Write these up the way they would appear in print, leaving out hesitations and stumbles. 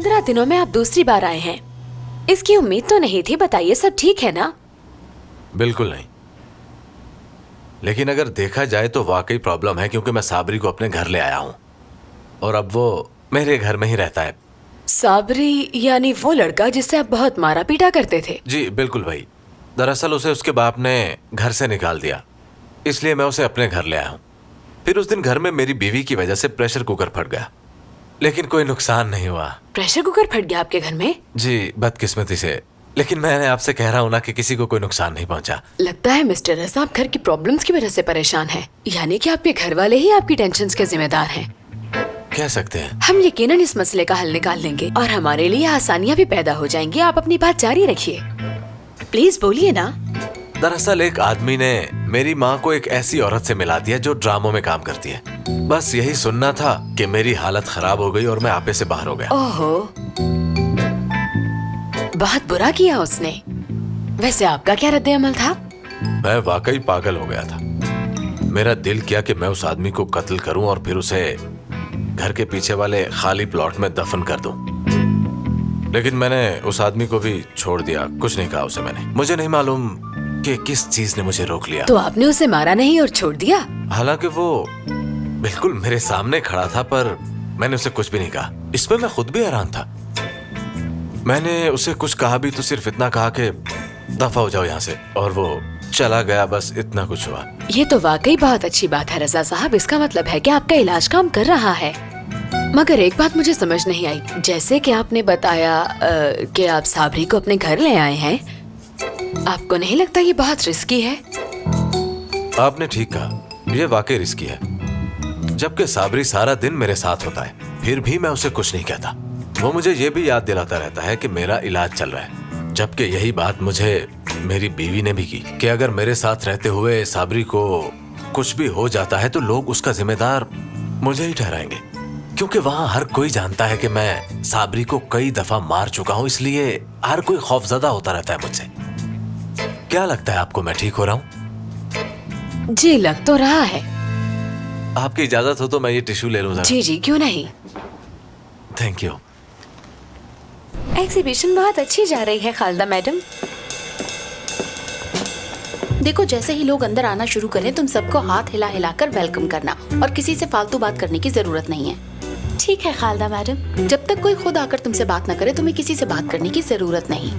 15 दिनों में आप दूसरी बार आए हैं, इसकी उम्मीद तो नहीं थी। बताइए सब ठीक है ना? बिल्कुल नहीं, लेकिन अगर देखा जाए तो वाकई प्रॉब्लम है, क्योंकि मैं साबरी को अपने घर ले आया हूँ और अब वो मेरे घर में ही रहता है। साबरी यानी वो लड़का जिससे आप बहुत मारा पीटा करते थे? जी बिल्कुल भाई। दरअसल उसे उसके बाप ने घर से निकाल दिया, इसलिए मैं उसे अपने घर ले आया हूँ। फिर उस दिन घर में मेरी बीवी की वजह से प्रेशर कुकर फट गया, लेकिन कोई नुकसान नहीं हुआ। प्रेशर कुकर फट गया आपके घर में? जी बदकिस्मती से, लेकिन मैंने आपसे कह रहा हूँ ना कि किसी को कोई नुकसान नहीं पहुंचा। लगता है मिस्टर रजा आप घर की प्रॉब्लम्स की वजह से परेशान हैं। यानी कि आपके घर वाले ही आपकी टेंशन्स के जिम्मेदार हैं। कह सकते हैं। हम यकीनन इस मसले का हल निकाल लेंगे और हमारे लिए आसानियाँ भी पैदा हो जाएंगी। आप अपनी बात जारी रखिए, प्लीज बोलिए ना। दरअसल एक आदमी ने मेरी माँ को एक ऐसी औरत से मिला दिया जो ड्रामों में काम करती है। बस यही सुनना था कि मेरी हालत खराब हो गई और मैं आपे से बाहर हो गया। ओहो, बहुत बुरा किया उसने। वैसे आपका क्या रद्द-ए-अमल था? मैं वाकई पागल हो गया था। मेरा दिल किया कि मैं उस आदमी को कत्ल करूं और फिर उसे घर के पीछे वाले खाली प्लॉट में दफन कर दूं। लेकिन मैंने उस आदमी को भी छोड़ दिया, कुछ नहीं कहा उसे मैंने। मुझे नहीं मालूम कि किस चीज ने मुझे रोक लिया। तो आपने उसे मारा नहीं और छोड़ दिया? हालांकि वो बिल्कुल मेरे सामने खड़ा था, पर मैंने उसे कुछ भी नहीं कहा। इसमें मैं खुद भी हैरान था। मैंने उसे कुछ कहा भी तो सिर्फ इतना कहा कि दफा हो जाओ यहाँ से, और वो चला गया। बस इतना कुछ हुआ। ये तो वाकई बहुत अच्छी बात है रजा साहब। इसका मतलब है कि आपका इलाज काम कर रहा है। मगर एक बात मुझे समझ नहीं आई, जैसे कि आपने बताया कि आप साबरी को अपने घर ले आए हैं, आपको नहीं लगता ये बहुत रिस्की है? आपने ठीक कहा, ये वाकई रिस्की है। जबकि साबरी सारा दिन मेरे साथ होता है, फिर भी मैं उसे कुछ नहीं कहता। वो मुझे ये भी याद दिलाता रहता है कि मेरा इलाज चल रहा है। जबकि यही बात मुझे मेरी बीवी ने भी की कि अगर मेरे साथ रहते हुए साबरी को कुछ भी हो जाता है तो लोग उसका जिम्मेदार मुझे ही ठहराएंगे, क्योंकि वहां हर कोई जानता है कि मैं साबरी को कई दफा मार चुका हूं, इसलिए हर कोई खौफजदा होता रहता है मुझसे। क्या लगता है आपको, मैं ठीक हो रहा हूं? जी लग तो रहा है। आपकी इजाजत हो तो मैं ये टिश्यू ले लूं जरा? जी जी क्यों नहीं। Thank you. एग्जीबिशन बहुत अच्छी जा रही है खालदा मैडम। देखो, जैसे ही लोग अंदर आना शुरू करें तुम सबको हाथ हिला हिलाकर वेलकम करना, और किसी से फालतू बात करने की जरूरत नहीं है। ठीक है खालदा मैडम। जब तक कोई खुद आकर तुमसे बात ना करे तुम्हें किसी से बात करने की जरूरत नहीं।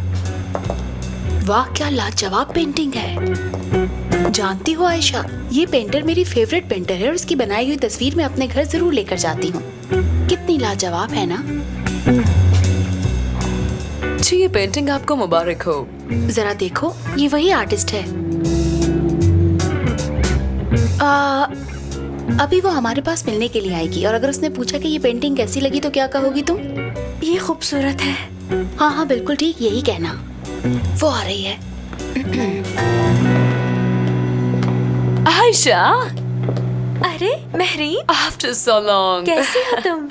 वाह क्या लाजवाब पेंटिंग है। जानती हो आयशा, ये पेंटर मेरी फेवरेट पेंटर है और इसकी बनाई हुई तस्वीर मैं अपने घर जरूर लेकर जाती हूँ। कितनी लाजवाब है ना? जी ये पेंटिंग आपको मुबारक हो। जरा देखो, ये वही आर्टिस्ट है। अभी वो हमारे पास मिलने के लिए आएगी, और अगर उसने पूछा कि ये पेंटिंग कैसी लगी तो क्या कहोगी तुम? ये खूबसूरत है। हाँ हाँ बिल्कुल ठीक, यही कहना। वो आ रही है। आयशा, अरे महरीन, आफ्टर सो लॉन्ग। कैसी हो तुम?